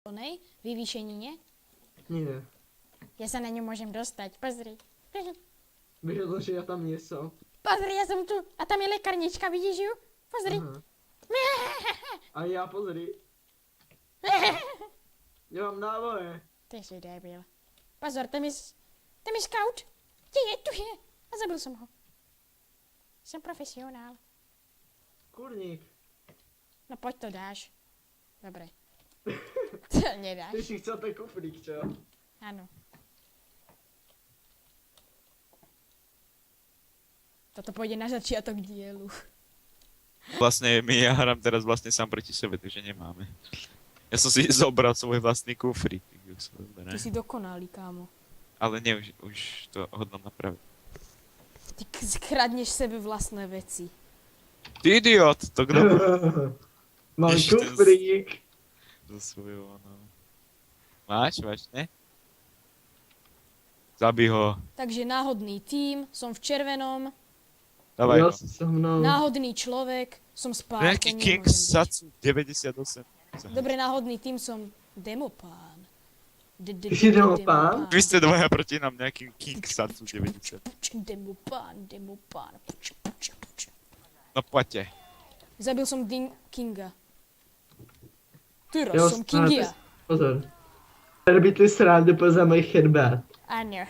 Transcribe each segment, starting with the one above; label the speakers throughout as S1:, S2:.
S1: onej vyvýšenine?
S2: Nie.
S1: Ja sa na ňu môžem dostať, pozri.
S2: Vyšlo, že ja tam nie som.
S1: Pozri, ja som tu. A tam je lekárnička, vidíš ju? Pozri.
S2: Aha. A ja, pozri. Ja mám náboje.
S1: Ty si debil. Pozor, tam je scout. Kde je? Tu je. A zabil som ho. Som profesionál.
S2: Kurník.
S1: No poď to dáš. Dobre. To nedáš.
S2: Ty si chcel ten kufrík, čo?
S1: Áno. Toto pôjde na začiatok dielu.
S3: Vlastne ja hrám teraz vlastne sám proti sebe, takže nemáme. Ja som si zobral svoj vlastný kufrík.
S1: Ty si dokonalý, kámo.
S3: Ale nie, už to hodno napraviť.
S1: Ty kradneš sebe vlastné veci.
S3: Ty idiot, to kto?
S2: Mám
S3: Ešte
S2: kufrík.
S3: Zo svojho, no. Máš, ne? Zabij ho.
S1: Takže náhodný tím, som v červenom,
S3: Dávaj
S2: Ja
S3: ho.
S2: som so mnou.
S1: náhodný človek, som spál.
S3: Nejaký King Satsu 98.
S1: Dobre, náhodný tím som Demopán.
S2: Ty si Demopán?
S3: Vy ste dvaja proti nám nejakým King Satsu 90.
S1: Demopán.
S3: No poďte.
S1: Zabil som Kinga. Teraz
S2: Jo,
S1: som Kingia.
S2: Pozor. Herbitli srandu poza môj chrbát.
S1: Áno.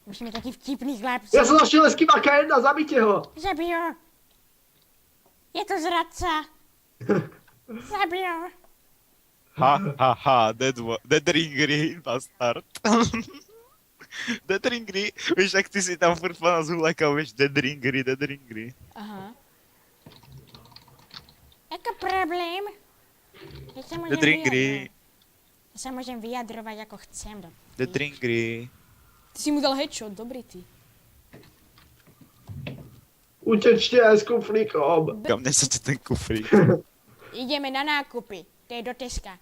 S1: Už sme taký vtipný chlapci.
S2: Ja som našiel lesky Maka 1, zabite ho!
S1: Zabij ho. Je to zradca. Zabij ho.
S3: Ha, Dead Ringry, bastard. Dead Ringry, vieš, ak ty si tam furt pana zhulekal, vieš, Dead Ringry.
S1: Aha. Ako problém? Ja sa môžem
S3: Dead Ringry,
S1: vyjadrovať. Ja sa môžem vyjadrovať ako chcem.
S3: Dead Ringry.
S1: Ty si mu dal headshot, dobrý ty.
S2: Utečte aj s kufríkom.
S3: Kam nesete ten kufrík?
S1: Ideme na nákupy. To je do Teska.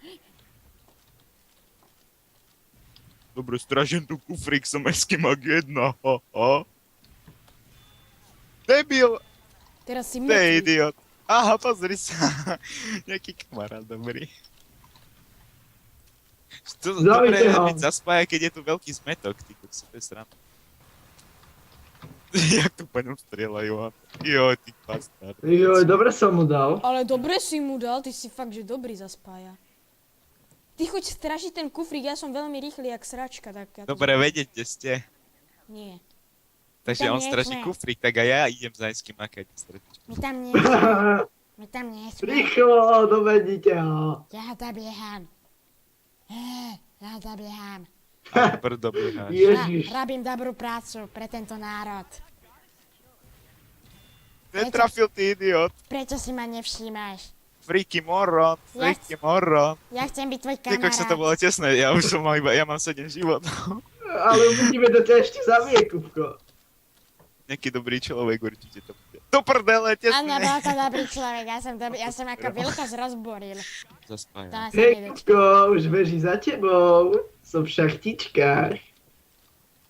S3: Dobre, stražím tu kufrík, som mestský mag 1, Debil,
S1: Teraz si
S3: to je
S1: mŕtvy.
S3: idiot. Aha, pozri sa. Nejaký kamarát, dobrý. Dobre
S2: Zabite
S3: je
S2: ho.
S3: byť zaspája, keď je tu veľký zmetok, ty kokso, to je sranda. Jak tu po ňom strieľajú, jo, ty bastard.
S2: Joj, dobre som mu dal.
S1: Ale dobre si mu dal, ty si fakt, že dobrý zaspája. Ty choď stražiť ten kufrík, ja som veľmi rýchly jak sračka, tak ja to...
S3: Dobre, vedete ste.
S1: Nie.
S3: Takže
S1: Tam
S3: on straží
S1: nie sme.
S3: kufrík, tak aj ja idem za Eským makať stražiť.
S1: My tam nie My tam nie sme.
S2: Rýchlo, dovedite ho.
S1: Ja ho zabieham. Ja ho zabieham.
S3: A brdo bieháš.
S2: Ježiš.
S1: Robím dobrú prácu pre tento národ.
S3: Netrafil ty idiot.
S1: Prečo si ma nevšímaš?
S3: Freaky moron.
S1: Ja chcem byť tvoj
S3: Ty kokso, to
S1: kamarát.
S3: bolo tesné, ja už som mal iba, ja mám 7 životov.
S2: Ale uvidíme, kto ťa ešte zabije, Kupko.
S3: Nejaký dobrý človek určite to bude. Do prdele,
S1: Áno,
S3: tesné.
S1: bol to dobrý človek, ja som ako veľkosť rozboril. To
S3: Zaspájam.
S1: sa
S2: Hej,
S1: nedočkám.
S2: Kupko, už beží za tebou. Som v šachtičkách.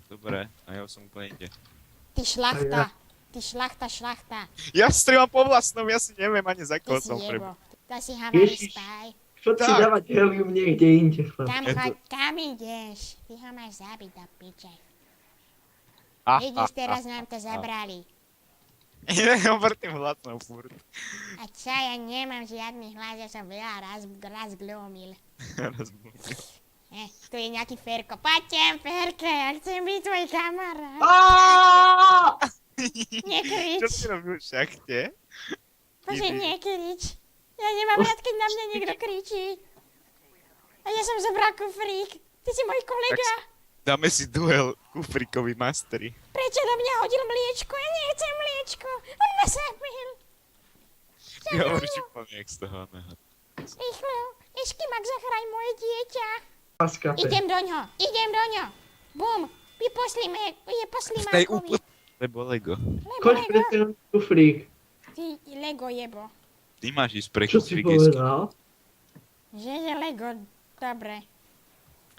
S3: Dobre, a ja už som úplne inde.
S1: Ty šlachta. Ty šlachta.
S3: Ja strieľam po vlastnom, ja si neviem ani za
S1: Ty
S3: koho
S1: si
S3: som
S1: jebo.
S3: pre...
S1: To si havarý
S2: Ježiš.
S1: spaj.
S2: Choď si
S3: Tak.
S2: dávať helium niekde inde, chlap.
S1: Kam ideš? Ty ho máš zabiť do piče.
S3: Ah,
S1: Vidíš, teraz nám to zabrali.
S3: Ja vrtím hlasnou furt.
S1: A čo, ja nemám žiadny hlas, ja som veľa raz glómil. Tu je nejaký Ferko. Poď sem, Ferke, ja chcem byť tvoj kamarát.
S2: Aaaaaa!
S3: Čo
S1: Nekrič.
S3: si robíš v šachte?
S1: Bože, nekrič. Ja nemám rád, keď na mňa niekto kričí. A ja som zobral kufrík. Ty si môj kolega.
S3: Dáme si duel kufríkovi mastery.
S1: Prečo do mňa hodil mliečko? Ja nechcem mliečko. On ma zabil.
S3: Ja už úplne jak z toho nehod.
S1: Rýchlo. Eškimak, zachraň moje dieťa.
S2: Paskape.
S1: Idem doňho. Bum. Poslí
S3: Staj
S1: Mákovi.
S3: úplne, lebo Lego.
S2: Choď pre ten kufrík.
S1: Ty Lego jebo.
S3: Ty máš ísť pre
S2: Čo si
S3: kufrík, Esko.
S2: povedal?
S1: Že je Lego. Dobre.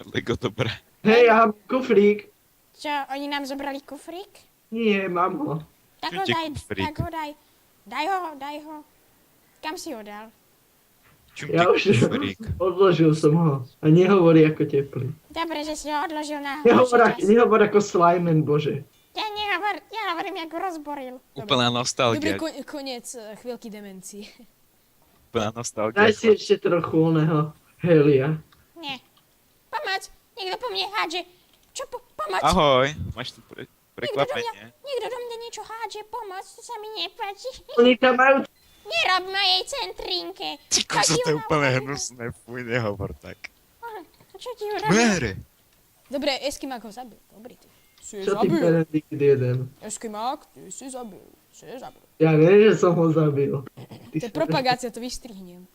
S3: Lego, dobre.
S2: Hej, ja mám kufrík.
S1: Čo, oni nám zobrali kufrík?
S2: Nie, mám ho.
S1: Tak ho
S3: Čujte
S1: daj,
S3: kufrík.
S1: Daj ho. Kam si ho dal?
S3: Čum
S2: Ja
S3: ty
S2: už
S3: kufrík.
S2: odložil som ho. A nehovorí ako teplý.
S1: Dobre, že si ho odložil na
S2: Nehovor ako Slimen, bože.
S1: Ja hovorím, jak ho rozboril.
S3: Úplná
S4: Dobrý
S3: nostalgia.
S4: koniec chvíľky demencie.
S3: Úplná nostalgia.
S2: Daj si ešte trochu oného helia.
S1: Nie. Pomoc! Niekto po mne hádže. Čo pomoc?
S3: Ahoj, máš tu prekvapenie.
S1: Niekto do mňa niečo hádže. Pomoc, to sa mi nepáči.
S2: Oni tam majú...
S1: Nerob mojej centrínke.
S3: Ty kozo, to je úplne hnusné. Fuj, nehovor tak.
S1: Čo ti urobím?
S3: Mere!
S4: Dobre, Eskimák ho zabil. Dobrý ty. Si
S2: Čo ty
S4: zabil.
S2: Benedikt jeden?
S4: Eskimák, ty si zabil. Si zabil.
S2: Ja neviem, že som ho zabil.
S4: To je propagácia, to vystrihnem.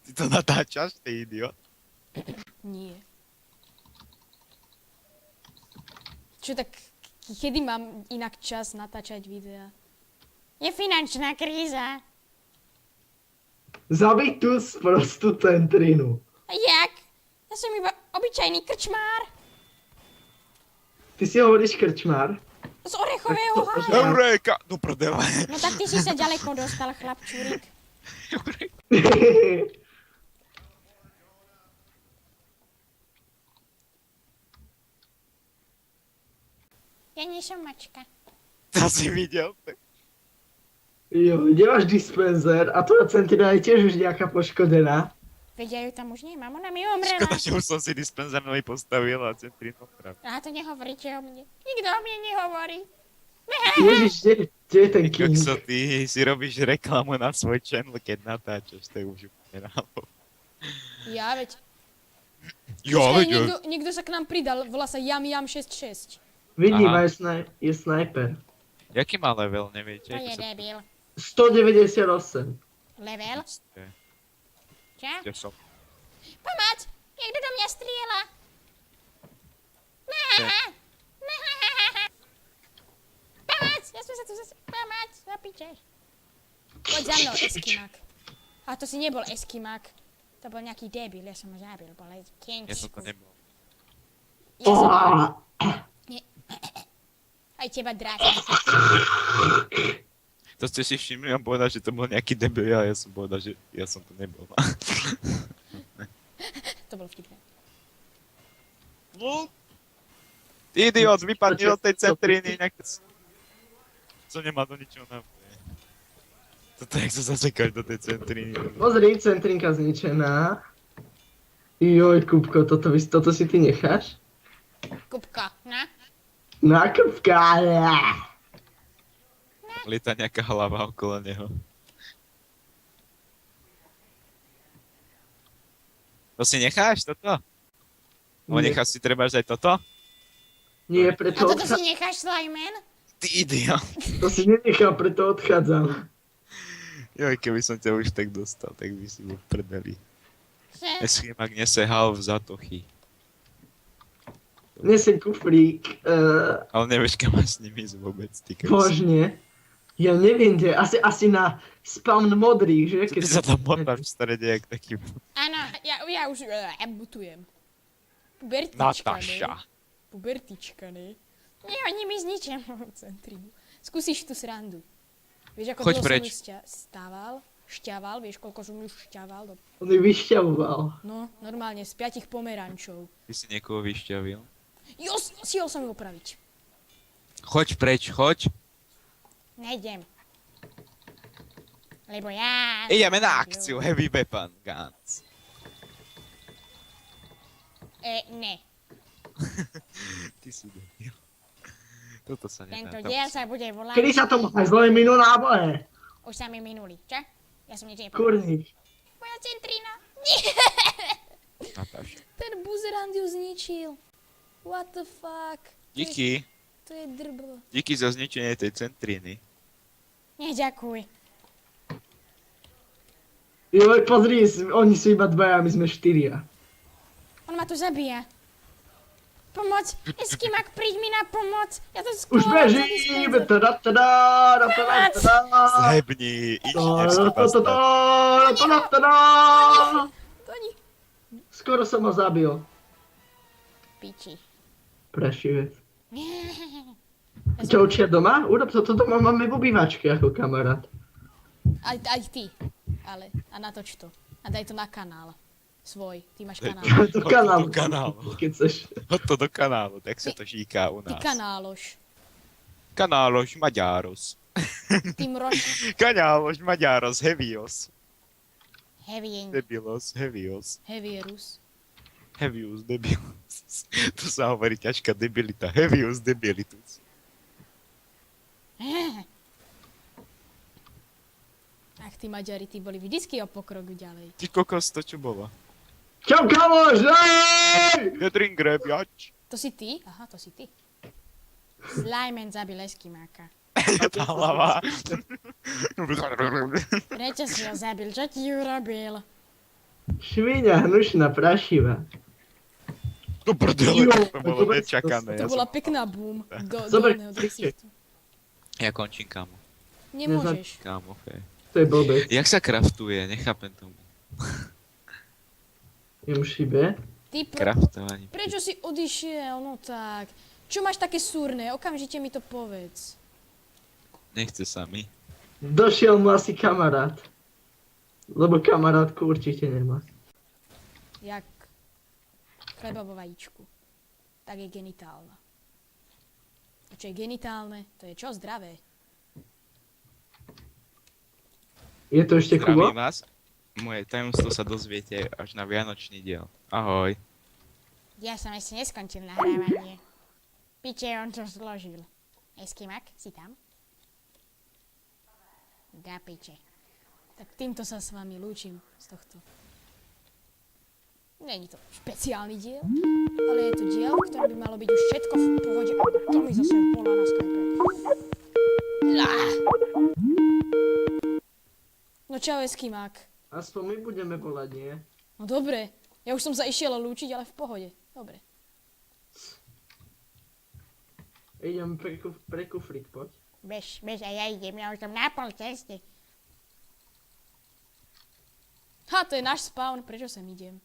S3: Ty to natáčaš, ty idiot?
S4: Nie. Čo tak, kedy mám inak čas natáčať videá?
S1: Je finančná kríza.
S2: Zabij tú sprostú centrinu.
S1: A jak? Ja som iba obyčajný krčmár.
S2: Ty si hovoríš krčmár?
S1: Z orechového hája.
S3: Eureka! Do prdele.
S1: No tak ty si sa ďaleko dostal, chlapčúrik.
S3: Eureka.
S1: Ja nie som mačka.
S3: To si videl?
S2: Jo, kde máš dispenzer? A tvoja centrina je tiež už nejaká poškodená.
S1: Veď ja ju tam už nemám, ona mi umrela.
S3: Škoda, že už som si dispenzer nový postavil a centrín oprav.
S1: A to nehovoríte o mne. Nikto o mne nehovorí.
S2: Ježiš, kde je ten king?
S3: Kokso, ty si robíš reklamu na svoj channel, keď natáčaš, to je už úplne náhod.
S4: Ja veď.
S3: Jo,
S4: Počkaj,
S3: veď,
S4: niekto sa k nám pridal, volá sa Yam66.
S2: Vidím,
S3: Aha.
S2: je sniper.
S3: jaký má level, neviete?
S1: To je debil.
S2: 198.
S1: Level? Čo?
S3: Ja som.
S1: Pomoc! Niekto do mňa strieľa. Pomoc! Ja som sa tu zase... Pomoc! Zapiče.
S4: Poď za mnou, Eskimák.
S1: A to si nebol Eskimák. To bol nejaký debil, ja som ho zabil. Bol aj
S3: Ja som to
S1: Kingsku.
S3: nebol.
S1: Ja som...
S2: Oh,
S1: Aj teba drátim.
S3: To ste si všimli, on povedal, že to bol nejaký debil, a ja som povedal, že ja som to nebol.
S4: To bolo vtipné.
S3: No. Ty idiot, vypadni od tej centríny, inak to nemá do ničoho nápoje. Toto jak sa zasekáš do tej centríny.
S2: pozri, centrinka zničená. Joj, Kupko, toto si ty necháš?
S1: Kupko, no?
S2: Na Kupka,
S3: Lieta nejaká hlava okolo neho. To si necháš, toto? O,
S2: Nie.
S3: necháš si trebáš aj toto?
S2: Nie,
S1: A
S2: preto
S1: toto si necháš, Slimen?
S3: Ty idiot.
S2: To si nenechal, preto odchádzam.
S3: Joj, keby som ťa už tak dostal, tak by si bol v prdeli.
S1: Že?
S3: Eskimak nesehal v zatochy.
S2: Nesem kufrík,
S3: Ale nevieš, kam máš s nimi ísť vôbec, ty kokos.
S2: možne. Ja neviem, kde, asi na spawn modrých, že?
S3: Ty sa tam motáš v strede, jak taký...
S1: Áno,
S4: Ja už mutujem. Pubertička,
S3: Natáša.
S4: ne? Pubertička, ne?
S1: nie, oni mi zničia.
S4: Centrínu. Skúsiš tú srandu. Vieš, ako
S3: Choď
S4: dlho
S3: preč.
S4: som ju šťaval, vieš, koľko som ju šťaval?
S2: On ju vyšťavoval.
S4: No, normálne, z 5 pomerančov.
S3: Ty si niekoho vyšťavil.
S4: Jo, stihol som ju opraviť.
S3: Choď preč, choď.
S1: Nejdem. Lebo ja...
S3: Ideme na akciu, heavy weapon guns.
S1: Ne.
S3: Ty si debil. Toto sa nedá.
S1: Tento
S3: tam
S1: diel
S3: si-
S1: sa bude volať...
S2: Kedy sa to má zle minú náboje?
S1: Už sa mi minuli, čo? Ja som nič nepovedal.
S2: Kurník.
S1: Moja centrína.
S3: Natáša.
S4: Ten buzerant ju zničil. What the fuck?
S3: Díky.
S4: To je drblo.
S3: Díky za zničenie tej centríny.
S1: Neďakuj.
S2: Joj, pozri, oni sú iba dvaja, my sme štyria.
S1: On ma tu zabíja. Pomoc! Eskimak, príď mi na pomoc! Ja to
S2: Už
S1: skôr
S2: bežím! Tada.
S3: Zhebni, inžinierský bastard.
S4: To ani...
S2: Skoro som ho zabil.
S1: Piči.
S2: Prašivec. Čo, učia doma? Urob to doma, máme v obývačke ako kamarát.
S4: Aj ty. Ale, a natoč to. A daj to na kanál. Svoj, ty máš kanál.
S2: Do kanálu.
S3: Do kanálu.
S2: Keď chceš.
S3: Hoď to do kanálu, tak sa to šíká u
S4: Ty
S3: nás.
S4: kanáloš.
S3: Kanáloš Maďáros.
S4: Ty mrož.
S3: Kanáloš Maďáros, Hevios.
S1: Heavy.
S3: Debilos, Hevios.
S4: Hevierus.
S3: Hevius debilis. Tu sa hovorí ťažká debilita. Hevius debilitus.
S4: Ach, tí Maďari, tí boli vždycky o pokrok ďalej.
S3: Ty kokos, to čo bolo?
S2: Čau, kamoš, hej!
S3: Jedrin grebiač.
S4: To si ty? Aha, to si ty.
S1: Slimen zabil Eskimáka.
S3: Tá hlava.
S1: Prečo si ho zabil? Čo ti urobil?
S2: Švíňa, hnušná, prašivá.
S3: Do prdele,
S2: Jo,
S3: to bolo
S2: to-
S3: nečakané.
S4: To bola pekná boom. Do
S2: Zober,
S4: dolného
S2: kričte.
S4: desiatu.
S3: Ja končím, kámo.
S4: Nemôžeš.
S3: Kámo, hej.
S2: To je blbec.
S3: Jak sa kraftuje? Nechápem tomu.
S2: Jem šibe.
S4: Ty
S3: Kraftovanie.
S4: prečo si odišiel? No tak. Čo máš také súrne? Okamžite mi to povedz.
S3: Nechce sa mi.
S2: Došiel mu asi kamarát. Lebo kamarátku určite nemá.
S4: Jak chleba vo vajíčku. Tak je genitálna. A čo je genitálne, to je čo? Zdravé.
S2: Je to ešte Kubo?
S3: Zdravím vás. Moje tajomstvo sa dozviete až na vianočný diel. Ahoj.
S1: Ja som ešte neskončil nahrávanie. Piče, on to zložil. Eskimak, si tam? Da piče.
S4: Tak týmto sa s vami lúčim z tohto. Není to špeciálny diel, ale je to diel, v ktorom by malo byť už všetko v pohode. A to mi zase volá na Skype. No čau, Eskimák.
S2: Aspoň my budeme volať, nie?
S4: No dobre, ja už som sa išiel lúčiť, ale v pohode. Dobre.
S2: Idem pre kufrík, poď.
S1: Bež, a ja idem, ja už som na pol ceste.
S4: Ha, to je náš spawn, prečo sem idem?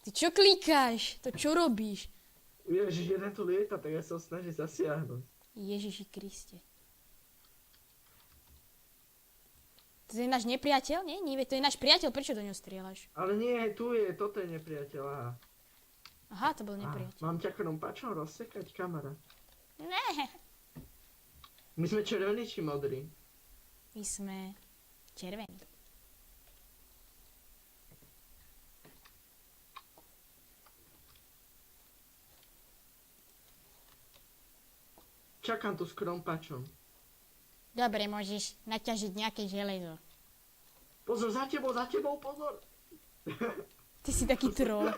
S4: Ty čo klikáš? To čo robíš?
S2: Ježiš, jeden tu lieta, tak ja sa ho snažím zasiahnuť.
S4: Ježiši Kriste. To je náš nepriateľ? Nie, nie, to je náš priateľ, prečo do ňo strieľaš?
S2: Ale nie, tu je, toto je nepriateľ, aha.
S4: Aha, to bol
S2: Á,
S4: nepriateľ.
S2: mám ťa krompačom rozsekať, kamarát.
S1: Ne.
S2: My sme červení či modrí?
S4: My sme červení.
S2: Čakám tu s krompačom.
S1: Dobre, môžeš naťažiť nejaké železo.
S2: Pozor, za tebou, pozor!
S4: Ty si taký troll.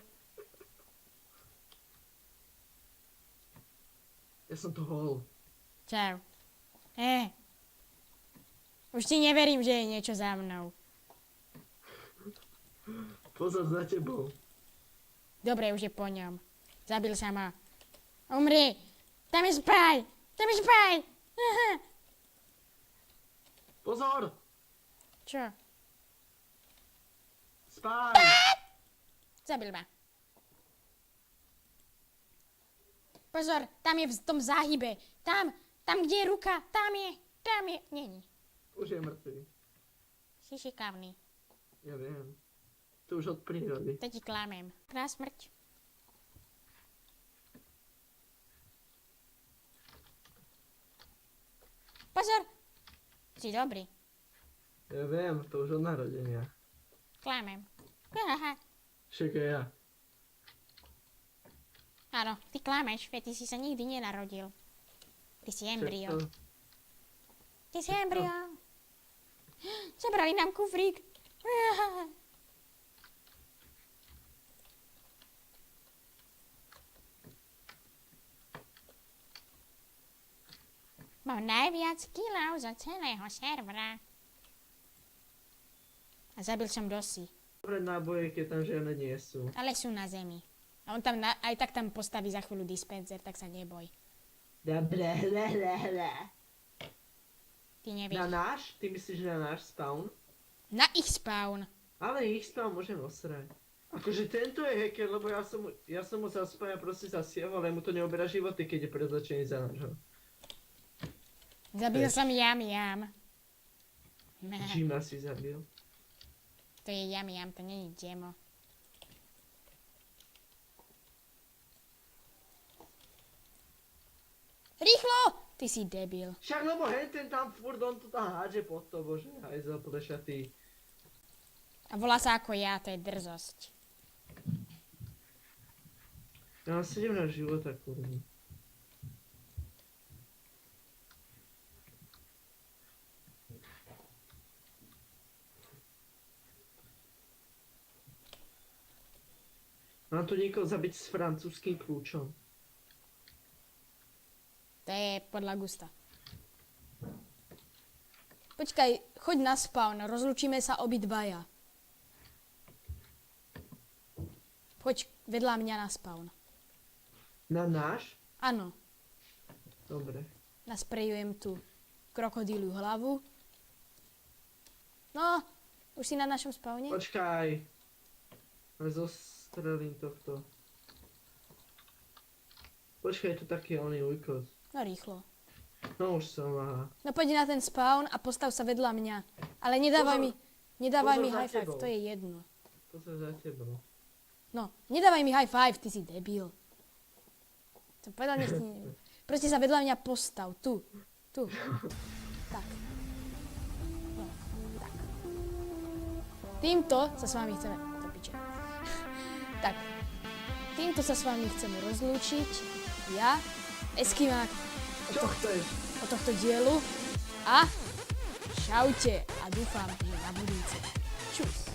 S2: Ja som to hol.
S1: Čau. Už ti neverím, že je niečo za mnou.
S2: Pozor, za tebou.
S1: Dobre, už je po ňom. Zabil sa ma. Umri! Tam je spaj! Tam je spaj! Aha.
S2: Pozor!
S1: Čo?
S2: Spáj!
S1: Zabil ma. Pozor, tam je v tom záhybe. Tam, kde je ruka, tam je. Není.
S2: Už je mŕtvý.
S1: Si šikavný.
S2: Ja viem. To už od prírody.
S1: To ti klamem. Na smrť. Pozor! Si dobrý.
S2: Ja viem, to už od narodenia.
S1: Klamem. Haha.
S2: Však aj ja.
S1: Áno, ty klameš, veď ty si sa nikdy nenarodil. Ty si embryo. Ty si embryo. Zabrali nám kufrík. Mám najviac kilov zo celého servera. A zabil som Dosy.
S2: Dobre náboje, keď tam žiadne nie sú.
S1: Ale sú na zemi. A on tam aj tak tam postaví za chvíľu dispenser, tak sa neboj.
S2: Dobre,
S1: Ty nevieš.
S2: Na náš? Ty myslíš na náš spawn?
S1: Na ich spawn.
S2: Ale ich spawn môžem osrať. Akože tento je hacker, lebo ja som mu zaspája proste zasiahol, ale mu to neoberá životy, keď je predočený za nášho.
S1: Zabil som Jam Jam.
S2: Jima si zabil.
S1: To je Jam Jam, to není Demo. Rýchlo! Ty si debil.
S2: Však lebo ten tam furt on to tam hádže pod to, bože, aj za plešatý.
S1: A volá sa ako ja, to je drzosť.
S2: Ja mám 17 života, kurva. Mám tu niekoho zabiť s francúzským kľúčom.
S4: To je podľa gusta. Počkaj, choď na spawn, rozlučíme sa obidvaja. Choď vedľa mňa na spawn.
S2: Na náš?
S4: Áno,
S2: Dobre.
S4: nasprejujem tu krokodíliu hlavu. No, už si na našom spawne?
S2: Počkaj. Ale zostrelím tohto. Počkaj, je tu taký oný ujkos.
S4: No rýchlo.
S2: No už som, aha.
S4: No poď na ten spawn a postav sa vedľa mňa. Ale nedávaj
S2: Pozor
S4: mi
S2: za
S4: high five,
S2: tebou.
S4: to je jedno.
S2: To sa za tebou.
S4: No, nedávaj mi high five, ty si debil. To povedal nechci. Proste sa vedľa mňa postav, tu. Tak. No, tak. Týmto sa s vami chceme... To piče. Tak. Týmto sa s vami chceme rozlúčiť. Ja, Eskimák,
S2: Čo chceš?
S4: od tohto dielu. A čaute a dúfam, že na budúce. Čus.